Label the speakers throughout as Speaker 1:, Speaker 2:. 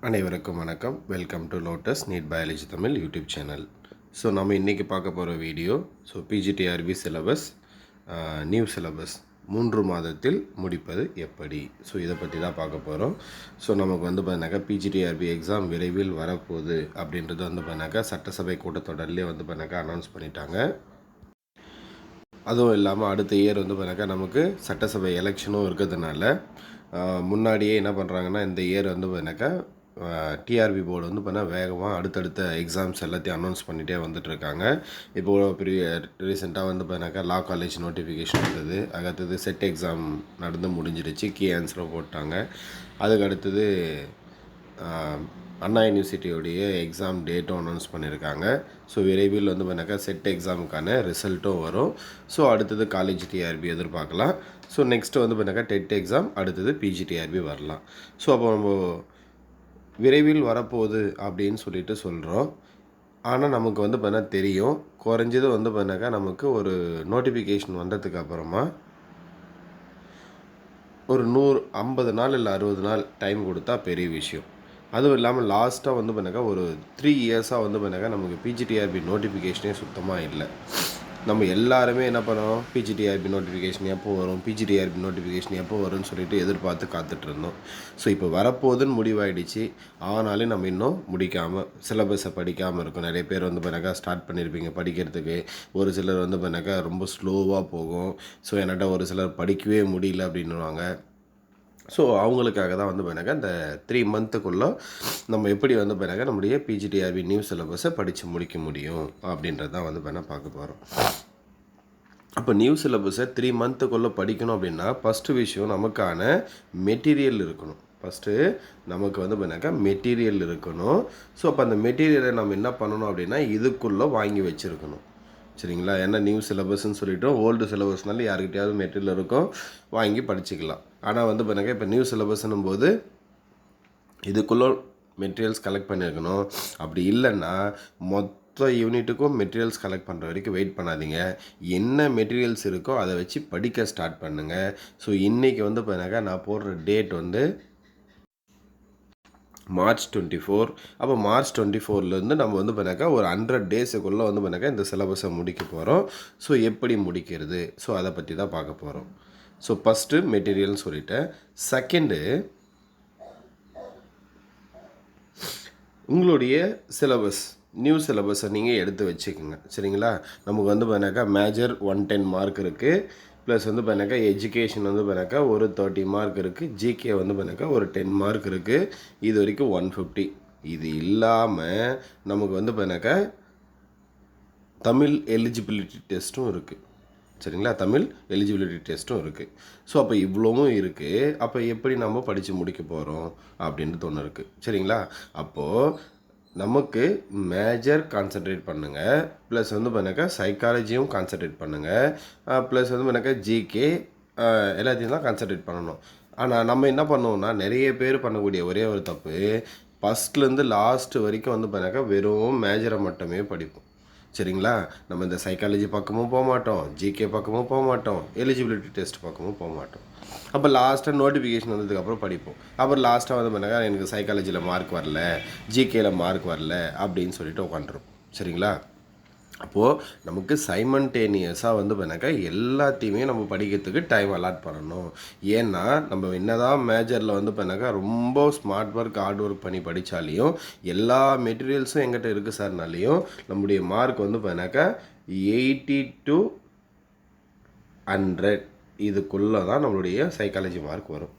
Speaker 1: அனைவருக்கும் வணக்கம். Welcome to Lotus NEET biology Tamil YouTube channel. So நம்ம இன்றைக்கி பார்க்க போகிற video P G T R B syllabus new syllabus 3 மாதத்தில் முடிப்பது எப்படி. ஸோ இதை பற்றி தான் பார்க்க போகிறோம். ஸோ நமக்கு பார்த்தீங்கன்னாக்கா பிஜிடிஆர்பி எக்ஸாம் விரைவில் வரப்போகுது அப்படின்றது பார்த்தீங்கன்னாக்கா சட்டசபை கூட்டத்தொடர்லேயே பார்த்தீங்கன்னாக்கா அனௌன்ஸ் பண்ணிட்டாங்க. அதுவும் இல்லாமல் அடுத்த இயர் பார்த்தீங்கன்னாக்கா நமக்கு சட்டசபை எலெக்ஷனும் இருக்கிறதுனால முன்னாடியே என்ன பண்ணுறாங்கன்னா இந்த இயர் பார்த்தீங்கன்னாக்கா டிஆர்பி போர்டு பார்த்தீங்கன்னா வேகமாக அடுத்தடுத்த எக்ஸாம்ஸ் எல்லாத்தையும் அனௌன்ஸ் பண்ணிகிட்டே வந்துட்டுருக்காங்க. இப்போது பெரிய ரீசெண்டாக பார்த்தீங்கன்னாக்கா லா காலேஜ் நோட்டிஃபிகேஷன் வந்தது. அடுத்தது செட் எக்ஸாம் நடந்து முடிஞ்சிருச்சு, கீ ஆன்சரும் போட்டாங்க. அதுக்கு அடுத்தது அண்ணா யூனிவர்சிட்டியோடைய எக்ஸாம் டேட்டும் அனௌன்ஸ் பண்ணியிருக்காங்க. ஸோ விரைவில் பார்த்தீங்கன்னாக்கா செட் எக்ஸாமுக்கான ரிசல்ட்டும் வரும். ஸோ அடுத்தது காலேஜ் டிஆர்பி எதிர்பார்க்கலாம். ஸோ நெக்ஸ்ட்டு பார்த்தீங்கன்னாக்கா டெட் எக்ஸாம், அடுத்தது பிஜிடிஆர்பி வரலாம். ஸோ அப்போ நம்ம விரைவில் வரப்போகுது அப்படின்னு சொல்லிட்டு சொல்கிறோம். ஆனால் நமக்கு பார்த்தீங்கன்னா தெரியும், குறைஞ்சது பார்த்தீங்கன்னாக்கா நமக்கு ஒரு நோட்டிஃபிகேஷன் வந்ததுக்கு அப்புறமா ஒரு 50 நாள் இல்லை 60 நாள் டைம் கொடுத்தா பெரிய விஷயம். அதுவும் இல்லாமல் லாஸ்ட்டாக பார்த்தீங்கன்னாக்கா ஒரு 3 இயர்ஸாக பார்த்தீங்கன்னாக்கா நமக்கு பிஜிடிஆர்பி நோட்டிஃபிகேஷனே சுத்தமாக இல்லை. நம்ம எல்லாருமே என்ன பண்ணோம், பிஜிடிஆர்பி நோட்டிஃபிகேஷன் எப்போ வரும், பிஜிடிஆர்பி நோட்டிஃபிகேஷன் எப்போ வரும்னு சொல்லிட்டு எதிர்பார்த்து காத்துட்ருந்தோம். ஸோ இப்போ வரப்போகுதுன்னு முடிவாயிடுச்சு. ஆனாலும் நம்ம இன்னும் முடிக்காமல் சிலபஸை படிக்காமல் இருக்கும். நிறைய பேர் பார்த்தீங்கன்னாக்கா ஸ்டார்ட் பண்ணியிருப்பீங்க படிக்கிறதுக்கு. ஒரு சிலர் பார்த்தீங்கன்னாக்கா ரொம்ப ஸ்லோவாக போகும். ஸோ என்கிட்ட ஒரு சிலர் படிக்கவே முடியல அப்படின்னுவாங்க. ஸோ அவங்களுக்காக தான் பார்த்தீங்கன்னாக்கா இந்த 3 மந்த்துக்குள்ளே நம்ம எப்படி பார்த்தீங்கன்னாக்கா நம்முடைய பிஜிடிஆர்பி நியூ சிலபஸை படித்து முடிக்க முடியும் அப்படின்றது தான் பார்த்தீங்கன்னா பார்க்க போகிறோம். அப்போ நியூ சிலபஸை 3 மந்த்துக்குள்ளே படிக்கணும் அப்படின்னா ஃபஸ்ட்டு விஷயம் நமக்கான மெட்டீரியல் இருக்கணும். ஃபஸ்ட்டு நமக்கு பார்த்தீங்கன்னாக்கா மெட்டீரியல் இருக்கணும். ஸோ அப்போ அந்த மெட்டீரியலை நம்ம என்ன பண்ணணும் அப்படின்னா இதுக்குள்ளே வாங்கி வச்சுருக்கணும். சரிங்களா? ஏன்னா நியூ சிலபஸ்ன்னு சொல்லிவிட்டோம். ஓல்டு சிலபஸ்னால யாருக்கிட்டையாவது மெட்டீரியல் இருக்கும், வாங்கி படிச்சுக்கலாம். ஆனால் பார்த்தீங்கன்னா இப்போ நியூ சிலபஸ்ன்னும் போது இதுக்குள்ளே மெட்டீரியல்ஸ் கலெக்ட் பண்ணியிருக்கணும். அப்படி இல்லைன்னா மொத்த யூனிட்டுக்கும் மெட்டீரியல்ஸ் கலெக்ட் பண்ணுற வரைக்கும் வெயிட் பண்ணாதீங்க. என்ன மெட்டீரியல்ஸ் இருக்கோ அதை வச்சு படிக்க ஸ்டார்ட் பண்ணுங்கள். ஸோ இன்றைக்கி பார்த்தீங்கன்னாக்கா நான் போடுற டேட் மார்ச் 24. அப்போ மார்ச் 24லேருந்து நம்ம பார்த்தீங்கன்னாக்கா ஒரு 100 டேஸுக்குள்ளே பார்த்தீங்கன்னாக்கா இந்த சிலபஸை முடிக்க போகிறோம். ஸோ எப்படி முடிக்கிறது, ஸோ அதை பற்றி தான் பார்க்க போகிறோம். ஸோ ஃபஸ்ட்டு மெட்டீரியல்னு சொல்லிட்டேன். செகண்டு உங்களுடைய சிலபஸ், நியூ சிலபஸை நீங்கள் எடுத்து வச்சுக்கோங்க. சரிங்களா? நமக்கு பார்த்தீங்கன்னாக்கா மேஜர் 110 மார்க் இருக்குது. ப்ளஸ் பார்த்தீங்கன்னாக்கா எஜுகேஷன் பார்த்தீங்கன்னாக்கா ஒரு 30 மார்க் இருக்குது. ஜிகே பார்த்தீங்கன்னாக்கா ஒரு 10 மார்க் இருக்குது. இது வரைக்கும் 150. இது இல்லாமல் நமக்கு பார்த்தீங்கன்னாக்கா தமிழ் எலிஜிபிலிட்டி டெஸ்ட்டும் இருக்குது. சரிங்களா? தமிழ் எலிஜிபிலிட்டி டெஸ்ட்டும் இருக்குது. ஸோ அப்போ இவ்வளவும் இருக்குது. அப்போ எப்படி நம்ம படித்து முடிக்க போகிறோம் அப்படின்றது ஒன்று இருக்குது. சரிங்களா? அப்போது நமக்கு மேஜர் கான்சன்ட்ரேட் பண்ணுங்கள். ப்ளஸ் பார்த்தீங்கன்னாக்கா சைக்காலஜியும் கான்சன்ட்ரேட் பண்ணுங்கள். ப்ளஸ் பார்த்தீங்கன்னாக்கா ஜிகே எல்லாத்தையும் தான் கான்சன்ட்ரேட் பண்ணணும். ஆனால் நம்ம என்ன பண்ணுவோம்னா நிறைய பேர் பண்ணக்கூடிய ஒரே ஒரு தப்பு, ஃபஸ்ட்லேருந்து லாஸ்ட்டு வரைக்கும் பார்த்தீங்கன்னாக்கா வெறும் மேஜரை மட்டுமே படிப்போம். சரிங்களா? நம்ம இந்த சைக்காலஜி பக்கமும் போக மாட்டோம், ஜிகே பக்கமும் போக மாட்டோம், எலிஜிபிலிட்டி டெஸ்ட் பக்கமும் போக மாட்டோம். அப்போ லாஸ்ட்டாக நோட்டிஃபிகேஷன் வந்ததுக்கப்புறம் படிப்போம். அப்புறம் லாஸ்ட்டாக பார்த்தீங்கன்னா எனக்கு சைக்காலஜியில் மார்க் வரல, ஜிகேயில் மார்க் வரல அப்படின்னு சொல்லிட்டு உட்காந்துரும். சரிங்களா? அப்போது நமக்கு சைமன்டேனியஸாக பார்த்தீங்கன்னாக்கா எல்லாத்தையுமே நம்ம படிக்கிறதுக்கு டைம் அலாட் பண்ணணும். ஏன்னா நம்ம என்ன தான் மேஜரில் பார்த்தீங்கன்னாக்கா ரொம்ப ஸ்மார்ட் ஒர்க் ஹார்ட் ஒர்க் பண்ணி படித்தாலையும் எல்லா மெட்டீரியல்ஸும் எங்கிட்ட இருக்குது சார்னாலையும் நம்முடைய மார்க் பார்த்தீங்கன்னாக்கா 80 to 100 இதுக்குள்ளே தான் நம்மளுடைய சைக்காலஜி மார்க் வரும்.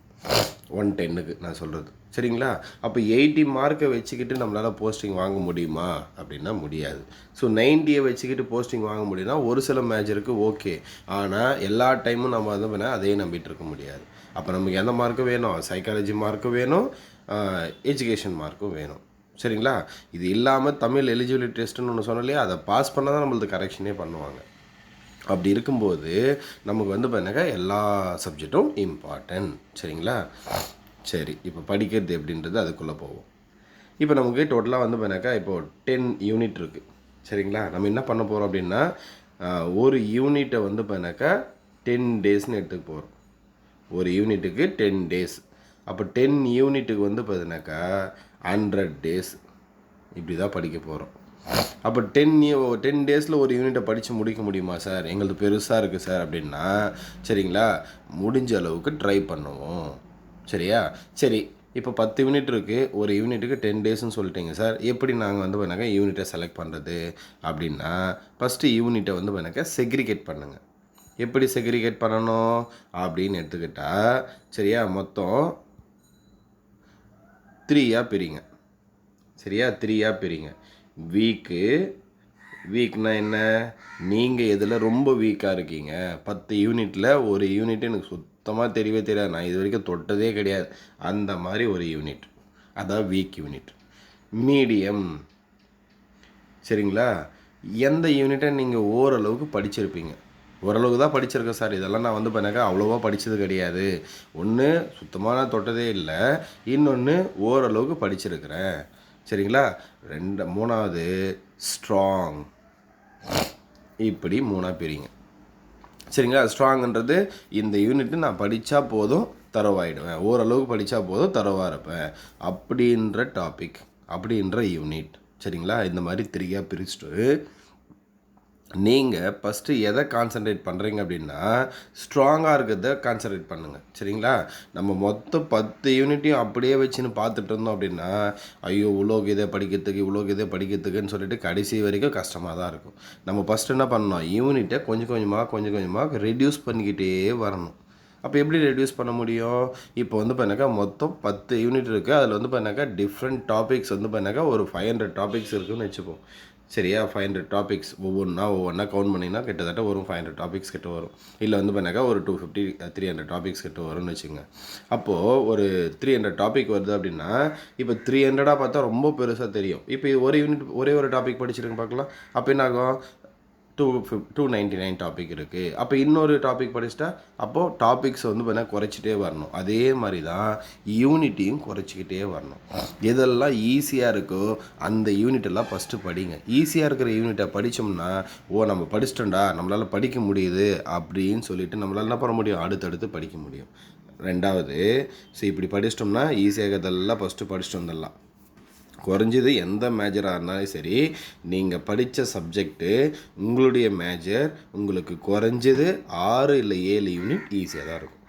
Speaker 1: 110க்கு நான் சொல்கிறது. சரிங்களா? அப்போ 80 மார்க்கை வச்சுக்கிட்டு நம்மளால் போஸ்டிங் வாங்க முடியுமா அப்படின்னா முடியாது. ஸோ 90 வச்சுக்கிட்டு போஸ்டிங் வாங்க முடியும்னா ஒரு சில மேஜருக்கு ஓகே. ஆனால் எல்லா டைமும் நம்ம பண்ணால் அதையே நம்பிட்டு இருக்க முடியாது. அப்போ நமக்கு எந்த மார்க்கும் வேணும், சைக்காலஜி மார்க்கும் வேணும், எஜுகேஷன் மார்க்கும் வேணும். சரிங்களா? இது இல்லாமல் தமிழ் எலிஜிபிலிட்டி டெஸ்ட்டுன்னு ஒன்று சொன்னாலே அதை பாஸ் பண்ணால் தான் நம்மளுக்கு கரெக்ஷனே பண்ணுவாங்க. அப்படி இருக்கும்போது நமக்கு பார்த்தீங்கன்னாக்கா எல்லா சப்ஜெக்டும் இம்பார்ட்டன்ட். சரிங்களா? சரி, இப்போ படிக்கிறது எப்படின்றது அதுக்குள்ளே போவோம். இப்போ நமக்கு டோட்டலாக பார்த்தீங்கன்னாக்கா இப்போது 10 யூனிட் இருக்குது. சரிங்களா? நம்ம என்ன பண்ண போகிறோம் அப்படின்னா ஒரு யூனிட்டை பார்த்தீங்கன்னாக்கா 10 டேஸ்ன்னு எடுத்துக்க போகிறோம். ஒரு யூனிட்டுக்கு 10 டேஸ். அப்போ 10 யூனிட்டுக்கு வந்து பார்த்தீங்கன்னாக்கா 100 டேஸ் இப்படி தான் படிக்க போகிறோம். அப்போ 10 டேஸில் ஒரு யூனிட்டை படித்து முடிக்க முடியுமா சார், எங்களது பெருசாக இருக்குது சார் அப்படின்னா, சரிங்களா, முடிஞ்ச அளவுக்கு ட்ரை பண்ணுவோம். சரியா? சரி, இப்போ 10 யூனிட் இருக்குது, ஒரு யூனிட்டுக்கு 10 டேஸ்ன்னு சொல்லிட்டீங்க சார், எப்படி நாங்கள் வந்து பண்ணாக்க யூனிட்டை செலக்ட் பண்ணுறது அப்படின்னா, ஃபஸ்ட்டு யூனிட்டை வந்து பண்ணாக்க செக்ரிகேட் பண்ணுங்கள். எப்படி செக்ரிகேட் பண்ணணும் அப்படின்னு எடுத்துக்கிட்டால், சரியா, மொத்தம் 3யாக பிரிங்க. சரியா, 3யாக பிரிங்க. வீக்னா என்ன, நீங்கள் எதில் ரொம்ப வீக்காக இருக்கீங்க. 10 யூனிட்டில் ஒரு யூனிட் எனக்கு சுத்தமாக தெரியவே தெரியாது, நான் இது வரைக்கும் தொட்டதே கிடையாது, அந்த மாதிரி ஒரு யூனிட், அதான் வீக் யூனிட். மீடியம், சரிங்களா, எந்த யூனிட்டை நீங்கள் ஓரளவுக்கு படிச்சிருப்பீங்க. ஓரளவுக்கு தான் படிச்சிருக்கேன் சார், இதெல்லாம் நான் வந்து பண்ணாக்கா அவ்வளோவா படித்தது கிடையாது, ஒன்று சுத்தமாக நான் தொட்டதே இல்லை, இன்னொன்று ஓரளவுக்கு படிச்சிருக்கிறேன். சரிங்களா, மூணாவது ஸ்ட்ராங். இப்படி 3ஆக பிரிங்க. சரிங்களா, ஸ்ட்ராங்குன்றது இந்த யூனிட்டு நான் படித்தா போதும் தரவாயிடுவேன், ஓரளவுக்கு படித்தா போதும் தரவாக இருப்பேன் அப்படின்ற டாபிக், அப்படின்ற யூனிட். சரிங்களா, இந்த மாதிரி 3யாக பிரிச்சுட்டு நீங்கள் ஃபஸ்ட்டு எதை கான்சன்ட்ரேட் பண்ணுறீங்க அப்படின்னா, ஸ்ட்ராங்காக இருக்கிறத கான்சன்ட்ரேட் பண்ணுங்கள். சரிங்களா, நம்ம மொத்தம் 10 யூனிட்டையும் அப்படியே வச்சுன்னு பார்த்துட்டு இருந்தோம் அப்படின்னா, ஐயோ இவ்வளோக்கு இதை படிக்கிறதுக்குன்னு சொல்லிட்டு கடைசி வரைக்கும் கஷ்டமாக தான் இருக்கும். நம்ம ஃபஸ்ட்டு என்ன பண்ணணும், யூனிட்டை கொஞ்சம் கொஞ்சமாக ரெடியூஸ் பண்ணிக்கிட்டே வரணும். அப்போ எப்படி ரெடியூஸ் பண்ண முடியும், இப்போ வந்து பண்ணாக்கா மொத்தம் 10 யூனிட் இருக்குது, அதில் வந்து பண்ணாக்கா டிஃப்ரெண்ட் டாபிக்ஸ் வந்து பண்ணாக்கா ஒரு 500 டாபிக்ஸ் இருக்குதுன்னு வச்சுப்போம். சரியா, 500 டாபிக்ஸ் ஒவ்வொன்றா கவுண்ட் பண்ணிங்கன்னா கிட்டத்தட்ட வரும் 500 டாபிக்ஸ் கிட்ட வரும். இல்லை வந்து பண்ணாக்கா ஒரு 250-300 டாபிக்ஸ் கிட்ட வரும்னு வச்சுங்க. அப்போது ஒரு 300 டாபிக் வருது அப்படின்னா, இப்போ 300 பார்த்தா ரொம்ப பெருசாக தெரியும். இப்போ இது ஒரு யூனிட் ஒரே ஒரு டாபிக் படிச்சிருங்க பார்க்கலாம். அப்போ என்ன ஆகும், 299 டாபிக் இருக்குது. அப்போ இன்னொரு டாபிக் படிச்சுட்டா அப்போது டாபிக்ஸ் வந்து பார்த்தா குறைச்சிட்டே வரணும். அதே மாதிரி தான் யூனிட்டையும் குறைச்சிக்கிட்டே வரணும். எதெல்லாம் ஈஸியாக இருக்கோ அந்த யூனிட்டெல்லாம் ஃபஸ்ட்டு படிங்க. ஈஸியாக இருக்கிற யூனிட்டை படித்தோம்னா, நம்ம படிச்சிட்டோம்டா, நம்மளால் படிக்க முடியுது அப்படின்னு சொல்லிட்டு நம்மளால் என்ன பண்ண முடியும், அடுத்தடுத்து படிக்க முடியும். ரெண்டாவது, இப்படி படிச்சிட்டோம்னா ஈஸியாக இருக்கிறதெல்லாம் ஃபஸ்ட்டு படிச்சுட்டு வந்துடலாம். குறைஞ்சது எந்த மேஜராக இருந்தாலும் சரி, நீங்கள் படித்த சப்ஜெக்ட்டு உங்களுடைய மேஜர் உங்களுக்கு குறைஞ்சது 6 இல்லை 7 யூனிட் ஈஸியாக தான் இருக்கும்.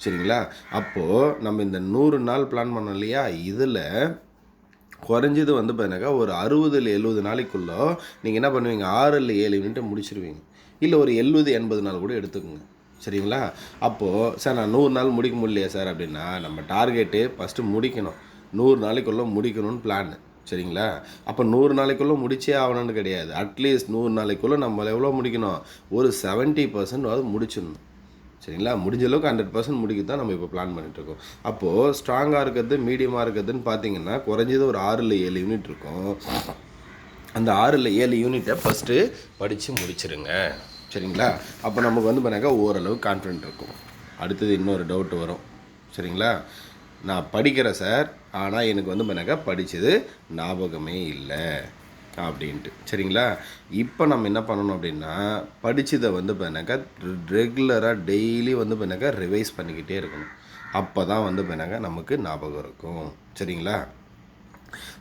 Speaker 1: சரிங்களா, அப்போது நம்ம இந்த 100 நாள் பிளான் பண்ணோம் இல்லையா, இதில் குறைஞ்சது வந்து பார்த்தீங்கன்னாக்கா ஒரு 60 இல்லை 70 நாளைக்குள்ளே நீங்கள் என்ன பண்ணுவீங்க, 6 இல்லை 7 யூனிட்டை முடிச்சிருவீங்க. இல்லை ஒரு 70-80 நாள் கூட எடுத்துக்கோங்க. சரிங்களா, அப்போது சார் நான் 100 நாள் முடிக்க முடியலையா சார் அப்படின்னா, நம்ம டார்கெட்டு ஃபஸ்ட்டு முடிக்கணும், 100 நாளைக்குள்ளே முடிக்கணும்னு பிளான். சரிங்களா, அப்போ 100 நாளைக்குள்ளே முடிச்சே ஆகணும்னு கிடையாது, அட்லீஸ்ட் 100 நாளைக்குள்ளே நம்ம எவ்வளோ முடிக்கணும், ஒரு 70% முடிச்சிடணும். சரிங்களா, முடிஞ்ச அளவுக்கு 100% முடிக்க தான் நம்ம இப்போ பிளான் பண்ணிகிட்ருக்கோம். அப்போது ஸ்ட்ராங்காக இருக்கிறது மீடியமாக இருக்கிறதுன்னு பார்த்தீங்கன்னா குறைஞ்சது ஒரு 6 இல்லை 7 யூனிட் இருக்கும். அந்த 6 இல்லை 7 யூனிட்டை ஃபஸ்ட்டு படித்து முடிச்சிருங்க. சரிங்களா, அப்போ நமக்கு வந்து பண்ணாக்கா ஓரளவு கான்ஃபிடென்ட் இருக்கும். அடுத்தது இன்னொரு டவுட் வரும். சரிங்களா, நான் படிக்கிறேன் சார், ஆனால் எனக்கு வந்து பண்ணாக்கா படித்தது ஞாபகமே இல்லை அப்படின்ட்டு. சரிங்களா, இப்போ நம்ம என்ன பண்ணணும் அப்படின்னா, படித்ததை வந்து பண்ணாக்கா ரெகுலராக டெய்லி வந்து பண்ணாக்கா ரிவைஸ் பண்ணிக்கிட்டே இருக்கணும். அப்போ தான் வந்து பண்ணாக்கா நமக்கு ஞாபகம் இருக்கும். சரிங்களா,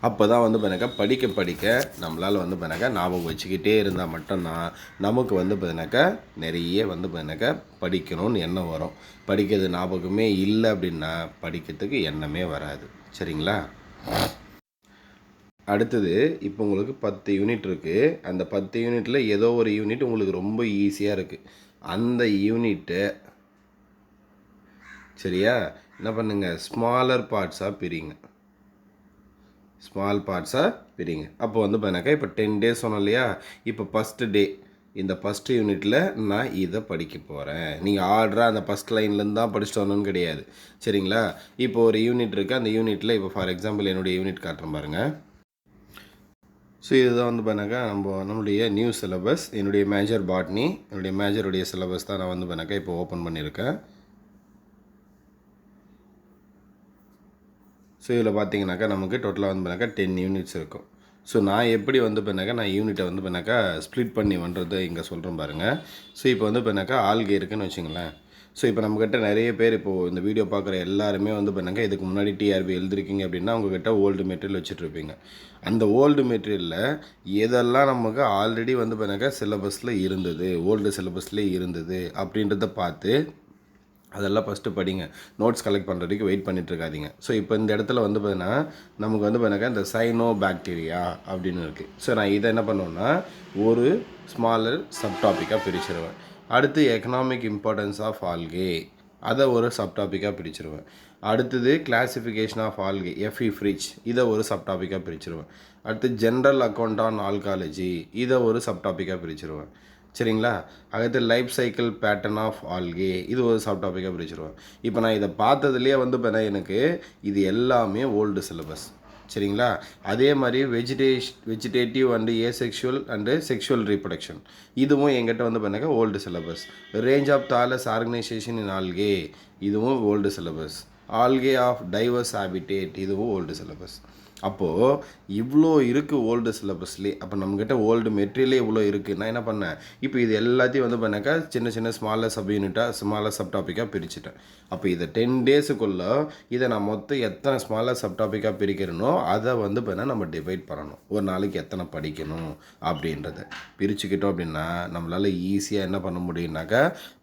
Speaker 1: அப்போ தான் வந்து பண்ணாக்கா படிக்க நம்மளால் வந்து பண்ணாக்கா ஞாபகம் வச்சுக்கிட்டே இருந்தால் மட்டும்தான் நமக்கு வந்து பண்ணாக்கா நிறைய வந்து பண்ணாக்கா படிக்கணும்னு எண்ணம் வரும். படிக்கிறது ஞாபகமே இல்லை அப்படின்னா படிக்கிறதுக்கு எண்ணமே வராது. சரிங்களா, அடுத்தது இப்போ உங்களுக்கு 10 யூனிட் இருக்குது. அந்த 10 யூனிட்டில் ஏதோ ஒரு யூனிட் உங்களுக்கு ரொம்ப ஈஸியாக இருக்குது. அந்த யூனிட்டை சரியா என்ன பண்ணுங்கள், ஸ்மாலர் பார்ட்ஸாக பிரிங்க. ஸ்மால் பார்ட்ஸாக பிரிங்க. அப்போ வந்து பண்ணாக்கா இப்போ 10 டேஸ் சொன்னோம் இல்லையா, இப்போ ஃபஸ்ட்டு டே இந்த ஃபஸ்ட்டு யூனிட்டில் நான் இதை படிக்க போகிறேன். நீங்கள் ஆர்டராக அந்த ஃபஸ்ட் லைன்லேருந்து தான் படிச்சுட்டு வரணும்னு கிடையாது. சரிங்களா, இப்போ ஒரு யூனிட் இருக்குது, அந்த யூனிட்டில் இப்போ ஃபார் எக்ஸாம்பிள் என்னுடைய யூனிட் காட்டுறேன் பாருங்கள். ஸோ இதுதான் வந்து பண்ணாக்கா நம்மளுடைய நியூ சிலபஸ், என்னுடைய மேஜர் பாட்னி, என்னுடைய மேஜருடைய சிலபஸ் தான் நான் வந்து பண்ணாக்கா இப்போ ஓப்பன் பண்ணியிருக்கேன். ஸோ இதில் பார்த்தீங்கன்னாக்கா நமக்கு டோட்டலாக வந்து பண்ணாக்கா 10 யூனிட்ஸ் இருக்கும். ஸோ நான் எப்படி வந்து பண்ணாக்கா நான் யூனிட்டை வந்து பண்ணாக்கா ஸ்ப்ளிட் பண்ணி பண்ணுறது இங்கே சொல்கிறேன் பாருங்கள். ஸோ இப்போ வந்து பண்ணாக்கா ஆல்கே இருக்குதுன்னு வச்சுங்களேன். ஸோ இப்போ நம்மக்கிட்ட நிறைய பேர் இப்போது இந்த வீடியோ பார்க்குற எல்லாருமே வந்து பண்ணாங்க இதுக்கு முன்னாடி டிஆர்பி எழுதிருக்கீங்க அப்படின்னா உங்ககிட்ட ஓல்டு மெட்டீரியல் வச்சுட்ருப்பீங்க. அந்த ஓல்டு மெட்டீரியலில் எதெல்லாம் நமக்கு ஆல்ரெடி வந்து பண்ணாக்க சிலபஸில் இருந்தது, ஓல்டு சிலபஸ்லேயே இருந்தது அப்படின்றத பார்த்து அதெல்லாம் ஃபஸ்ட்டு படிங்க. நோட்ஸ் கலெக்ட் பண்ணுறதுக்கு வெயிட் பண்ணிட்டுருக்காதீங்க. ஸோ இப்போ இந்த இடத்துல வந்து பார்த்தீங்கன்னா நமக்கு வந்து பார்த்தீங்கன்னா இந்த சைனோ பாக்டீரியா அப்படின்னு இருக்குது. ஸோ நான் இதை என்ன பண்ணுவேன்னா ஒரு ஸ்மாலர் சப் டாப்பிக்காக பிரிச்சிருவேன். அடுத்து எக்கனாமிக் இம்பார்ட்டன்ஸ் ஆஃப் ஆல்கே, அதை ஒரு சப் டாப்பிக்காக பிரிச்சிருவேன். அடுத்தது கிளாசிஃபிகேஷன் ஆஃப் ஆல்கே எஃப்இ ஃப்ரிட்ஜ், இதை ஒரு சப் டாப்பிக்காக பிரிச்சிருவேன். அடுத்து ஜென்ரல் அக்கௌண்ட் ஆன் ஆல்காலஜி, இதை ஒரு சப் டாப்பிக்காக பிரிச்சிருவேன். சரிங்களா? அடுத்து life cycle pattern of algae, இது ஒரு சப் டாப்பிக்காக பிரிச்சிருவேன். இப்போ நான் இதை பார்த்ததுலேயே வந்து பார்த்தா எனக்கு இது எல்லாமே ஓல்டு சிலபஸ். சரிங்களா? அதே மாதிரி vegetative and asexual and sexual reproduction, இதுவும் எங்கிட்ட வந்து பண்ணாக்க old syllabus. Range of thallus organisation in algae, இதுவும் old syllabus. Algae of diverse habitat, இதுவும் ஓல்டு சிலபஸ். அப்போது இவ்வளோ இருக்குது ஓல்டு சிலபஸ்லேயே. அப்போ நம்மக்கிட்ட ஓல்டு மெட்டீரியலே இவ்வளோ இருக்குது. நான் என்ன பண்ணேன், இப்போ இது எல்லாத்தையும் வந்து பண்ணாக்கா சின்ன சின்ன ஸ்மாலர் சப் யூனிட்டாக ஸ்மாலர் சப் டாப்பிக்காக பிரிச்சுட்டேன். அப்போ இதை 10 டேஸுக்குள்ளே இதை நான் மொத்தம் எத்தனை ஸ்மாலர் சப் டாப்பிக்காக பிரிக்கிறேனோ அதை வந்து பார்த்தா நம்ம டிவைட் பண்ணணும். ஒரு நாளைக்கு எத்தனை படிக்கணும் அப்படின்றத பிரிச்சுக்கிட்டோம் அப்படின்னா நம்மளால் ஈஸியாக என்ன பண்ண முடியும்னாக்கா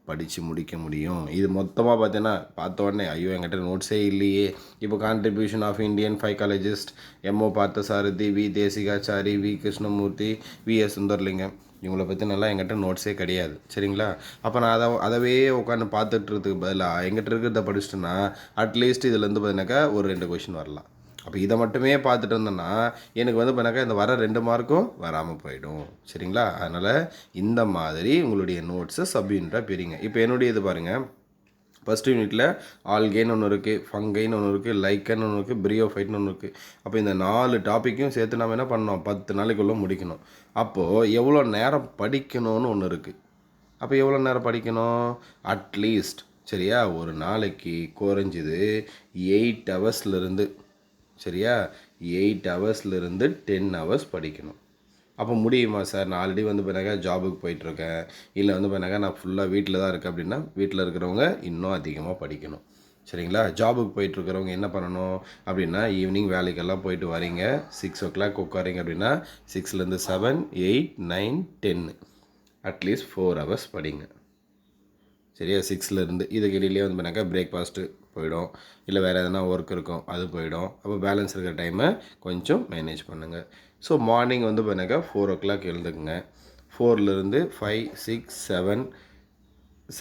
Speaker 1: படித்து முடிக்க முடியும். இது மொத்தமாக பார்த்தீங்கன்னா பார்த்த உடனே ஐயோ என்கிட்ட நோட்ஸே இல்லையே. இப்போ contribution of Indian phycologist M O Parthasarathy, V Desikachary, V Krishnamurthy, V S Sundaralingam, இவங்களை பற்றி நல்லா என்கிட்ட நோட்ஸே கிடையாது. சரிங்களா? அப்போ நான் அதவே உட்காந்து பார்த்துட்றதுக்கு பதிலாக எங்கிட்ட இருக்கிறத படிச்சிட்டேன்னா அட்லீஸ்ட் இதுலேருந்து பார்த்தீங்கன்னாக்கா ஒரு 2 கொஷின் வரலாம். அப்போ இதை மட்டுமே பார்த்துட்டு இருந்தேன்னா எனக்கு வந்து பண்ணாக்கா இந்த வர 2 மார்க்கும் வராமல் போயிடும். சரிங்களா? அதனால் இந்த மாதிரி உங்களுடைய நோட்ஸை சப் யூனிட்டாக பிரிங்க. இப்போ என்னுடைய இது பாருங்கள், ஃபஸ்ட் யூனிட்டில் ஆல்கேன்னு ஒன்று இருக்குது, ஃபங்கைன்னு ஒன்று இருக்குது, லைக்கன்னு ஒன்று இருக்குது, பிரியோஃபைட்னு ஒன்று இருக்குது. அப்போ இந்த 4 டாப்பிக்கையும் சேர்த்து நம்ம என்ன பண்ணோம், 10 நாளைக்குள்ளே முடிக்கணும். அப்போது எவ்வளோ நேரம் படிக்கணும்னு ஒன்று இருக்குது. அப்போ எவ்வளோ நேரம் படிக்கணும், அட்லீஸ்ட் சரியா ஒரு நாளைக்கு குறைஞ்சிது 8 ஹவர்ஸ்லேருந்து சரியா 8 ஹவர்ஸ்லேருந்து 10 ஹவர்ஸ் படிக்கணும். அப்போ முடியுமா சார், நான் ஆல்ரெடி வந்து பண்ணாக்கா ஜாபுக்கு போயிட்டுருக்கேன், இல்லை வந்து பண்ணாக்கா நான் ஃபுல்லாக வீட்டில் தான் இருக்கேன் அப்படின்னா வீட்டில் இருக்கிறவங்க இன்னும் அதிகமாக படிக்கணும். சரிங்களா? ஜாபுக்கு போயிட்டுருக்கிறவங்க என்ன பண்ணணும் அப்படின்னா ஈவினிங் வேலைக்கெல்லாம் போயிட்டு வரீங்க, 6 o'clock உட்காரிங்க அப்படின்னா 6லேருந்து 7, 8, 9, 10 அட்லீஸ்ட் 4 ஹவர்ஸ் படிங்க. சரியா? 6லேருந்து இதுக்கு இடையிலே வந்து பண்ணாக்கா பிரேக்ஃபாஸ்ட்டு போயிடும், இல்லை வேறு எதனா ஒர்க் இருக்கும் அது போயிடும். அப்போ பேலன்ஸ் இருக்கிற டைமை கொஞ்சம் மேனேஜ் பண்ணுங்கள். ஸோ மார்னிங் வந்து பண்ணாக்கா 4 o'clock எழுந்துக்குங்க. 4லேருந்து 5, 6,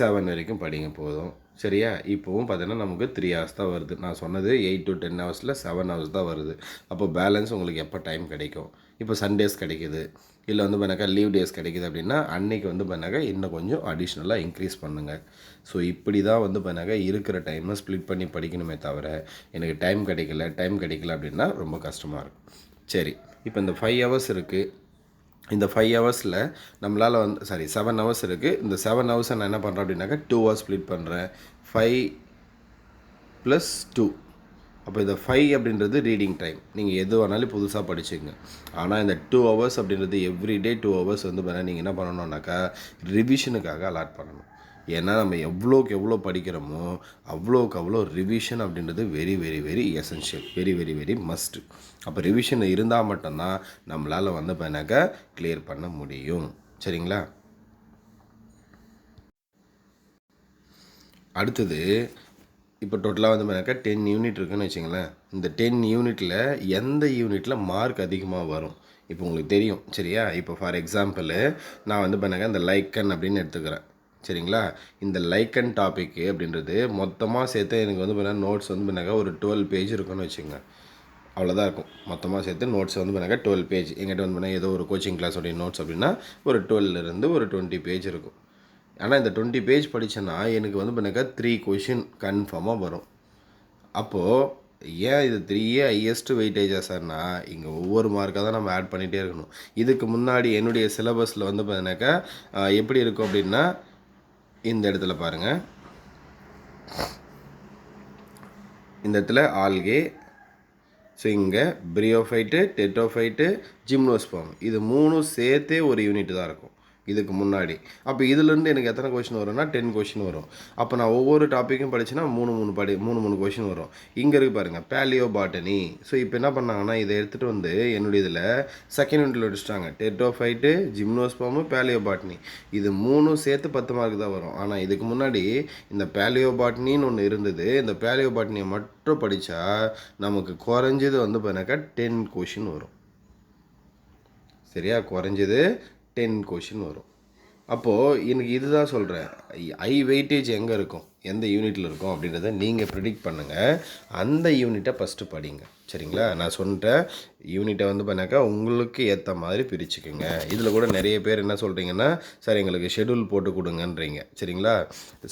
Speaker 1: 7 வரைக்கும் படிங்க போதும். சரியா? இப்போவும் பார்த்தீங்கன்னா நமக்கு 3 hours தான் வருது. நான் சொன்னது 8 to 10 ஹவர்ஸில் 7 hours தான் வருது. அப்போ பேலன்ஸ் உங்களுக்கு எப்போ டைம் கிடைக்கும், இப்போ சண்டேஸ் கிடைக்கிது, இல்லை வந்து பண்ணாக்கா லீவ் டேஸ் கிடைக்கிது அப்படின்னா அன்றைக்கி வந்து பண்ணாக்கா இன்னும் கொஞ்சம் அடிஷ்னலாக இன்க்ரீஸ் பண்ணுங்கள். ஸோ இப்படி தான் வந்து பண்ணாக்கா இருக்கிற டைமை ஸ்ப்ளிட் பண்ணி படிக்கணுமே தவிர எனக்கு டைம் கிடைக்கல அப்படின்னா ரொம்ப கஷ்டமாக இருக்கும். சரி, இப்போ இந்த 5 hours இருக்குது. இந்த 5 ஹவர்ஸில் நம்மளால் வந்து 7 hours இருக்குது. இந்த 7 ஹவர்ஸை நான் என்ன பண்ணுறேன் அப்படின்னாக்கா 2 hours ஸ்ப்ளிட் பண்ணுறேன். 5 + 2. அப்போ இந்த 5 அப்படின்றது ரீடிங் டைம், நீங்கள் எது வேணாலும் புதுசாக படிச்சுங்க. ஆனால் இந்த 2 hours அப்படின்றது எவ்ரிடே 2 hours வந்து பண்ணால் நீங்கள் என்ன பண்ணணுன்னாக்கா ரிவிஷனுக்காக அலாட் பண்ணணும். ஏன்னா நம்ம எவ்வளோக்கு எவ்வளோ படிக்கிறோமோ அவ்வளோக்கு அவ்வளோ ரிவிஷன் அப்படின்றது very very very essential, very very very must. அப்போ ரிவிஷன் இருந்தால் மட்டும்தான் நம்மளால் வந்து பண்ணாக்கா கிளியர் பண்ண முடியும். சரிங்களா? அடுத்தது இப்போ டோட்டலாக வந்து பண்ணாக்கா 10 யூனிட் இருக்குதுன்னு வச்சுங்களேன். இந்த 10 யூனிட்டில் எந்த யூனிட்டில் மார்க் அதிகமாக வரும் இப்போ உங்களுக்கு தெரியும். சரியா? இப்போ ஃபார் எக்ஸாம்பிள் நான் வந்து பண்ணாக்கா இந்த லைக்கன் அப்படின்னு எடுத்துக்கிறேன். சரிங்களா? இந்த லைக்கன் டாப்பிக்கு அப்படின்றது மொத்தமாக சேர்த்து எனக்கு வந்து பண்ணால் நோட்ஸ் வந்து பண்ணாக்கா ஒரு 12 பேஜ் இருக்குன்னு வச்சுங்க. அவ்வளோதான் இருக்கும். மொத்தமாக சேர்த்து நோட்ஸ் வந்து பண்ணாக்கா 12 பேஜ். எங்கிட்ட வந்து பண்ணால் ஏதோ ஒரு கோச்சிங் கிளாஸோடைய நோட்ஸ் அப்படின்னா ஒரு 12லேருந்து ஒரு 20 பேஜ் இருக்கும். ஆனால் இந்த 20 பேஜ் படித்தேன்னா எனக்கு வந்து பண்ணாக்கா 3 கொஷின் கன்ஃபார்மாக வரும். அப்போது ஏன் இது 3 ஹையஸ்ட்டு வெயிட்டேஜாக சார்னா இங்கே ஒவ்வொரு மார்க்காக தான் நம்ம ஆட் பண்ணிகிட்டே இருக்கணும். இதுக்கு முன்னாடி என்னுடைய சிலபஸில் வந்து பார்த்தீங்கன்னாக்கா எப்படி இருக்கும் அப்படின்னா இந்த இடத்துல பாருங்கள், இந்த இடத்துல ஆல்கே, ஸோ இங்கே பிரியோஃபைட்டு, டெட்ரோஃபைட்டு, ஜிம்னோஸ்பர்ம், இது 3 சேர்த்தே ஒரு யூனிட் தான் இருக்கும். இதுக்கு முன்னாடி. அப்போ இதுலேருந்து எனக்கு எத்தனை கொஷின் வரும்னா 10 கொஷின் வரும். அப்போ நான் ஒவ்வொரு டாப்பிக்கும் படிச்சேன்னா 3 கொஷின் வரும். இங்கே இருக்கு பாருங்கள் பேலியோ பாட்டனி. ஸோ இப்போ என்ன பண்ணாங்கன்னா இதை எடுத்துகிட்டு வந்து என்னுடைய இதில் செகண்ட் யூனிட்டில் வச்சுட்டாங்க. டெர்டோஃபைட்டு, ஜிம்னோஸ்பர்மு, பேலியோ பாட்டனி. இது 3 சேர்த்து 10 மார்க் தான் வரும். ஆனால் இதுக்கு முன்னாடி இந்த பேலியோ பாட்டனின்னு ஒன்று இருந்தது. இந்த பேலியோ பாட்டனியை மட்டும் படித்தா நமக்கு குறைஞ்சது வந்து பார்த்தீங்கன்னாக்கா 10 கொஷின் வரும். சரியா, குறைஞ்சது 10 கொஷின் வரும். அப்போது எனக்கு இதுதான் சொல்கிறேன், ஐ வெயிட்டேஜ் எங்கே இருக்கும், எந்த யூனிட்டில் இருக்கும் அப்படின்றத நீங்கள் ப்ரிடிக்ட் பண்ணுங்கள். அந்த யூனிட்டை ஃபஸ்ட்டு படிங்க. சரிங்களா, நான் சொல்லிட்டேன் யூனிட்டை வந்து பண்ணாக்கா உங்களுக்கு ஏற்ற மாதிரி பிரிச்சுக்குங்க. இதில் கூட நிறைய பேர் என்ன சொல்கிறீங்கன்னா, சார் எங்களுக்கு ஷெடியூல் போட்டு கொடுங்கன்றீங்க. சரிங்களா,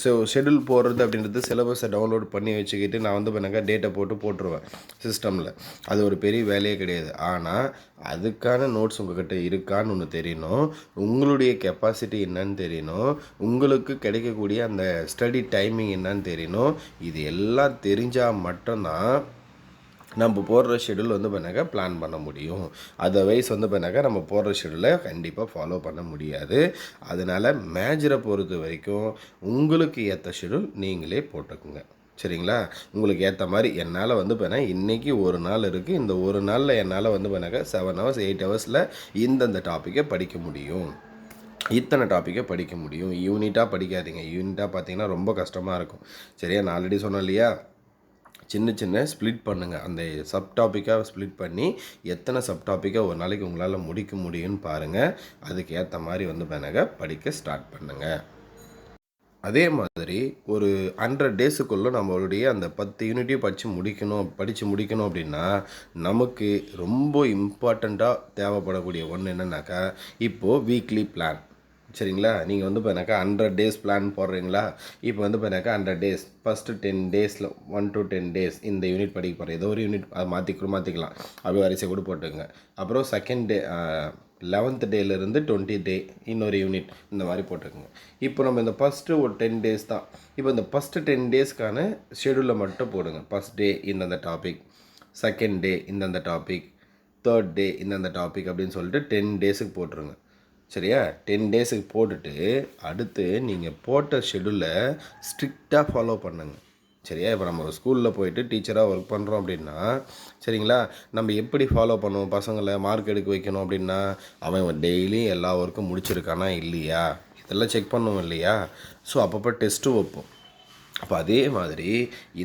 Speaker 1: ஸோ ஷெடியூல் போடுறது அப்படின்றது சிலபஸை டவுன்லோட் பண்ணி வச்சுக்கிட்டு நான் வந்து பண்ணாக்கா டேட்டை போட்டுருவேன் சிஸ்டமில். அது ஒரு பெரிய வேலையே கிடையாது. ஆனால் அதுக்கான நோட்ஸ் உங்கள்கிட்ட இருக்கான்னு ஒன்று தெரியணும், உங்களுடைய கெப்பாசிட்டி என்னன்னு தெரியணும், உங்களுக்கு கிடைக்கக்கூடிய அந்த ஸ்டடி டைமிங் என்னன்னு தெரியணும். இது எல்லாம் தெரிஞ்சால் மட்டும்தான் நம்ம போடுற ஷெடியூல் வந்து பண்ணாக்கா பிளான் பண்ண முடியும். அதர்வைஸ் வந்து பண்ணாக்கா நம்ம போடுற ஷெடியூலை கண்டிப்பாக ஃபாலோ பண்ண முடியாது. அதனால் மேஜரை பொறுத்த வரைக்கும் உங்களுக்கு ஏற்ற ஷெடியூல் நீங்களே போட்டுக்குங்க. சரிங்களா, உங்களுக்கு ஏற்ற மாதிரி என்னால் வந்து பண்ணால் இன்றைக்கி ஒரு நாள் இருக்குது, இந்த ஒரு நாளில் என்னால் வந்து பண்ணாக்கா 7 hours 8 hours இந்தந்த டாப்பிக்கை படிக்க முடியும், இத்தனை டாப்பிக்கை படிக்க முடியும். யூனிட்டாக படிக்காதீங்க. யூனிட்டாக பார்த்தீங்கன்னா ரொம்ப கஷ்டமாக இருக்கும். சரியா, நான் ஆல்ரெடி சொன்னேன் இல்லையா, சின்ன ஸ்ப்ளிட் பண்ணுங்கள். அந்த சப் டாப்பிக்காக ஸ்ப்ளிட் பண்ணி எத்தனை சப் டாப்பிக்காக ஒரு நாளைக்கு உங்களால் முடிக்க முடியும்னு பாருங்கள். அதுக்கு ஏற்ற மாதிரி வந்து பண்ணாங்க படிக்க ஸ்டார்ட் பண்ணுங்கள். அதே மாதிரி ஒரு 100 டேஸுக்குள்ளே நம்மளுடைய அந்த 10 யூனிட்டையும் படித்து முடிக்கணும் அப்படின்னா நமக்கு ரொம்ப இம்பார்ட்டண்ட்டாக தேவைப்படக்கூடிய ஒன்று என்னென்னாக்கா, இப்போது வீக்லி பிளான். சரிங்களா, நீங்கள் வந்து பார்த்தீங்கன்னாக்கா 100 days பிளான் போடுறீங்களா, இப்போ வந்து பார்த்தீங்கன்னாக்கா 100 days first 10 days 1 to 10 days இந்த யூனிட் படிக்க போகிறேன். ஏதோ ஒரு யூனிட் அதை மாற்றிக்கலாம், அப்படி வரிசை கூட போட்டுங்க. அப்புறம் second day 11th டேலேருந்து 20th day இன்னொரு யூனிட் இந்த மாதிரி போட்டுக்கோங்க. இப்போ நம்ம இந்த ஃபஸ்ட்டு ஒரு 10 days தான். இப்போ இந்த ஃபஸ்ட்டு 10 daysக்கான ஷெடியூலை மட்டும் போடுங்க. ஃபஸ்ட் டே இந்தந்த டாபிக், செகண்ட் டே இந்தந்த டாபிக், தேர்ட் டே இந்தந்த டாபிக் அப்படின்னு சொல்லிட்டு 10 daysக்கு போட்டுருங்க. சரியா, 10 daysக்கு போட்டுட்டு அடுத்து நீங்கள் போட்ட ஷெடியூலை ஸ்ட்ரிக்டாக ஃபாலோ பண்ணுங்க. சரியா, இப்போ நம்ம ஒரு ஸ்கூலில் போயிட்டு டீச்சராக ஒர்க் பண்ணுறோம் அப்படின்னா, சரிங்களா, நம்ம எப்படி ஃபாலோ பண்ணுவோம், பசங்களை மார்க் எடுக்க வைக்கணும் அப்படின்னா அவன் டெய்லியும் எல்லா ஒர்க்கும் முடிச்சிருக்கானா இல்லையா இதெல்லாம் செக் பண்ணுவோம் இல்லையா. ஸோ அப்பப்போ டெஸ்ட்டு வைப்போம். அப்போ அதே மாதிரி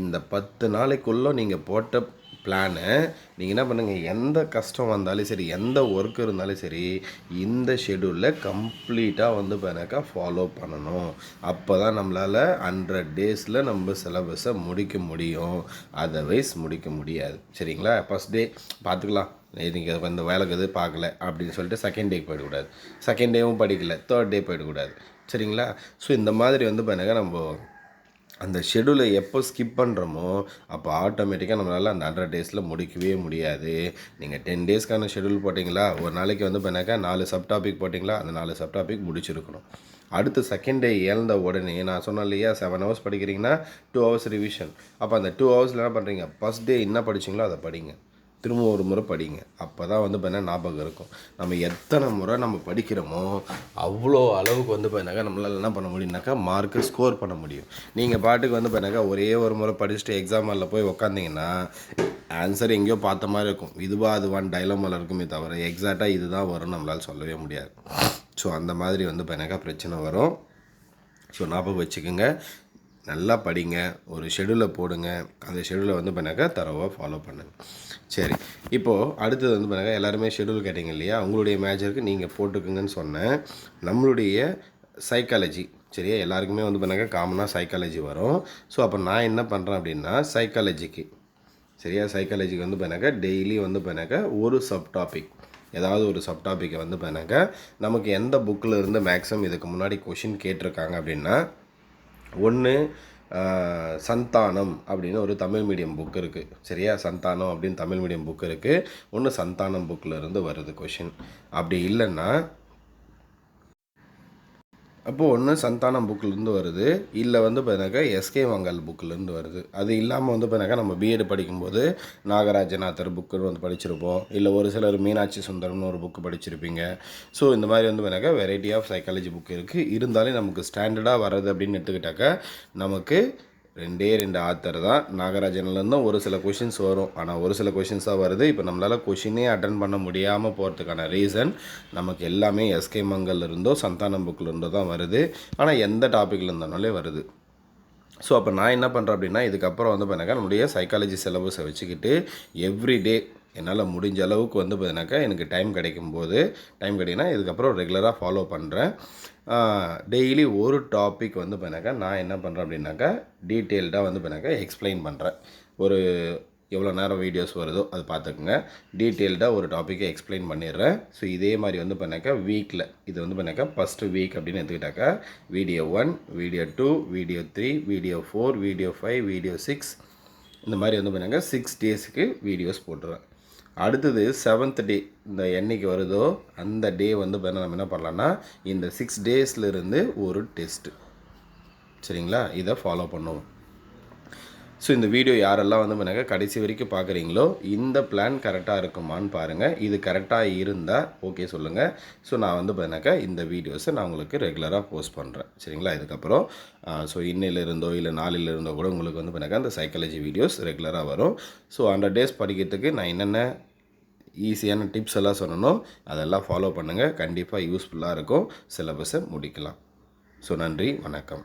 Speaker 1: இந்த 10 நாளைக்குள்ளே நீங்கள் போட்ட பிளானை நீங்கள் என்ன பண்ணுங்கள், எந்த கஷ்டம் வந்தாலும் சரி, எந்த ஒர்க் இருந்தாலும் சரி, இந்த ஷெடியூலில் கம்ப்ளீட்டாக வந்து பண்ணாக்கா ஃபாலோ பண்ணணும். அப்போ தான் நம்மளால் 100 daysல நம்ம சிலபஸை முடிக்க முடியும். அதர்வைஸ் முடிக்க முடியாது. சரிங்களா, ஃபஸ்ட் டே பார்த்துக்கலாம், நீங்கள் இந்த வேலைக்கு எது பார்க்கல அப்படின்னு சொல்லிட்டு செகண்ட் டேக்கு போயிடக்கூடாது, செகண்ட் டேவும் படிக்கல தேர்ட் டே போயிடக்கூடாது. சரிங்களா, ஸோ இந்த மாதிரி வந்து பண்ணாக்கா நம்ம அந்த ஷெடியூலை எப்போ ஸ்கிப் பண்ணுறோமோ அப்போ ஆட்டோமேட்டிக்காக நம்மளால் அந்த 100 daysல முடிக்கவே முடியாது. நீங்கள் 10 daysக்கான ஷெடியூல் போட்டிங்களா, ஒரு நாளைக்கு வந்து பண்ணாக்கா 4 சப் டாபிக் போட்டிங்களா, அந்த 4 சப் டாபிக் முடிச்சிருக்கணும். அடுத்து செகண்ட் டே எழுந்த உடனே நான் சொன்னேன் இல்லையா, 7 hours படிக்கிறீங்கன்னா 2 hours ரிவிஷன். அப்போ அந்த 2 hours என்ன பண்ணுறீங்க, ஃபஸ்ட் டே என்ன படிச்சிங்களோ அதை படிங்க, திரும்ப ஒரு முறை படிங்க. அப்போ தான் வந்து பார்த்தீங்கன்னா ஞாபகம் இருக்கும். நம்ம எத்தனை முறை நம்ம படிக்கிறோமோ அவ்வளோ அளவுக்கு வந்து பார்த்தீங்கன்னாக்கா நம்மளால் என்ன பண்ண முடியும்னாக்கா மார்க்கு ஸ்கோர் பண்ண முடியும். நீங்கள் பாட்டுக்கு வந்து பார்த்தீங்கன்னாக்கா ஒரே ஒரு முறை படிச்சுட்டு எக்ஸாம் ஹாலில் போய் உக்காந்திங்கன்னா ஆன்சர் எங்கேயோ பார்த்த மாதிரி இருக்கும், இதுவா அதுவான் டைலமாவில் இருக்குமே தவிர எக்ஸாக்டாக இது தான் வரும்னு நம்மளால் சொல்லவே முடியாது. ஸோ அந்த மாதிரி வந்து பார்த்தீங்கன்னாக்கா பிரச்சனை வரும். ஸோ ஞாபகம் வச்சுக்கோங்க, நல்லா படிங்க, ஒரு ஷெடியூலை போடுங்க, அந்த ஷெடியூலை வந்து பண்ணாக்கா தரவாக ஃபாலோ பண்ணுங்கள். சரி, இப்போது அடுத்தது வந்து பண்ணாக்கா எல்லாருமே ஷெடியூல் கேட்டிங்க இல்லையா, உங்களுடைய மேஜருக்கு நீங்கள் போட்டுக்குங்கன்னு சொன்னேன். நம்மளுடைய சைக்காலஜி, சரியா, எல்லாருக்குமே வந்து பண்ணாக்கா காமனாக சைக்காலஜி வரும். ஸோ அப்போ நான் என்ன பண்ணுறேன் அப்படின்னா சைக்காலஜிக்கு, சரியா, சைக்காலஜிக்கு வந்து பண்ணாக்கா டெய்லி வந்து பண்ணாக்கா ஒரு சப் டாபிக், ஏதாவது ஒரு சப் டாப்பிக்கை வந்து பண்ணாக்கா நமக்கு எந்த புக்கில் இருந்து மேக்ஸிமம் இதுக்கு முன்னாடி கொஷின் கேட்டிருக்காங்க அப்படின்னா, ஒன்று சந்தானம் அப்படின்னு ஒரு தமிழ் மீடியம் புக் இருக்குது. சரியா, சந்தானம் அப்படின்னு தமிழ் மீடியம் புக் இருக்குது. ஒன்று சந்தானம் புக்கில் இருந்து வருது கொஷின். அப்படி இல்லைன்னா அப்போது ஒன்று சந்தானம் புக்கிலேருந்து வருது, இல்லை வந்து பார்த்தினாக்கா எஸ்கே வங்கால் புக்கிலேருந்து வருது. அது இல்லாமல் வந்து பார்த்தினாக்கா நம்ம பிஎட் படிக்கும்போது நாகராஜநாதர் புக்குன்னு வந்து படிச்சிருப்போம், இல்லை ஒரு சிலர் மீனாட்சி சுந்தரம்னு ஒரு புக்கு படிச்சிருப்பீங்க. ஸோ இந்த மாதிரி வந்து பார்த்தினாக்கா வெரைட்டி ஆஃப் சைக்காலஜி புக்கு இருக்குது. இருந்தாலும் நமக்கு ஸ்டாண்டர்டாக வர்றது அப்படின்னு எடுத்துக்கிட்டாக்கா நமக்கு 2 ஆத்தர் தான். நாகராஜன்லேருந்தும் ஒரு சில கொஷின்ஸ் வரும், ஆனால் ஒரு சில கொஷின்ஸ் தான் வருது. இப்போ நம்மளால் கொஷினே அட்டன் பண்ண முடியாமல் போகிறதுக்கான ரீசன் நமக்கு எல்லாமே எஸ்கே மங்கல்லேருந்தோ சந்தானம் புக்கிலேருந்தோ தான் வருது. ஆனால் எந்த டாப்பிக்கில் இருந்தாலே வருது. ஸோ அப்போ நான் என்ன பண்ணுறேன் அப்படின்னா, இதுக்கப்புறம் வந்து பார்த்தினாக்கா நம்முடைய சைக்காலஜி சிலபஸை வச்சுக்கிட்டு எவ்ரிடே என்னால் முடிஞ்ச அளவுக்கு வந்து பார்த்தினாக்கா எனக்கு டைம் கிடைக்குன்னா இதுக்கப்புறம் ரெகுலராக ஃபாலோ பண்ணுறேன். டெய்லி ஒரு டாபிக் வந்து பார்த்தினாக்கா நான் என்ன பண்ணுறேன் அப்படின்னாக்கா டீட்டெயில்டாக வந்து பார்த்தினாக்கா எக்ஸ்பிளைன் பண்ணுறேன். ஒரு எவ்வளோ நேரம் வீடியோஸ் வருதோ அது பார்த்துக்குங்க. டீட்டெயில்டாக ஒரு டாப்பிக்கை எக்ஸ்பிளைன் பண்ணிடுறேன். ஸோ இதே மாதிரி வந்து பார்த்தினாக்கா வீக்கில் இது வந்து பார்த்தினாக்கா ஃபஸ்ட்டு வீக் அப்படின்னு எடுத்துக்கிட்டாக்கா video 1, video 2, video 3, video 4, video 5, video 6 இந்த மாதிரி வந்து பார்த்தினாக்கா 6 டேஸுக்கு வீடியோஸ் போட்டுருவேன். அடுத்தது 7th டே இந்த என்னைக்கு வருதோ அந்த டே வந்து பார்த்தா நம்ம என்ன பண்ணலான்னா இந்த 6 டேஸ்லேருந்து ஒரு டெஸ்ட்டு, சரிங்களா? இதை ஃபாலோ பண்ணுவோம். ஸோ இந்த வீடியோ யாரெல்லாம் வந்து பண்ணாங்க கடைசி வரைக்கும் பார்க்குறீங்களோ இந்த பிளான் கரெக்டாக இருக்குமான்னு பாருங்கள். இது கரெக்டாக இருந்தால் ஓகே சொல்லுங்கள். ஸோ நான் வந்து பண்ணாக்கா இந்த வீடியோஸை நான் உங்களுக்கு ரெகுலராக போஸ்ட் பண்ணுறேன், சரிங்களா? இதுக்கப்புறம் ஸோ இன்னிலிருந்தோ இல்லை நாளிலிருந்தோ கூட உங்களுக்கு வந்து பண்ணாக்கா அந்த சைக்காலஜி வீடியோஸ் ரெகுலராக வரும். ஸோ 100 டேஸ் படிக்கிறதுக்கு நான் என்னென்ன ஈஸியான டிப்ஸ் எல்லாம் சொன்னணும் அதெல்லாம் ஃபாலோ பண்ணுங்கள். கண்டிப்பாக யூஸ்ஃபுல்லாக இருக்கும், சிலபஸை முடிக்கலாம். ஸோ நன்றி, வணக்கம்.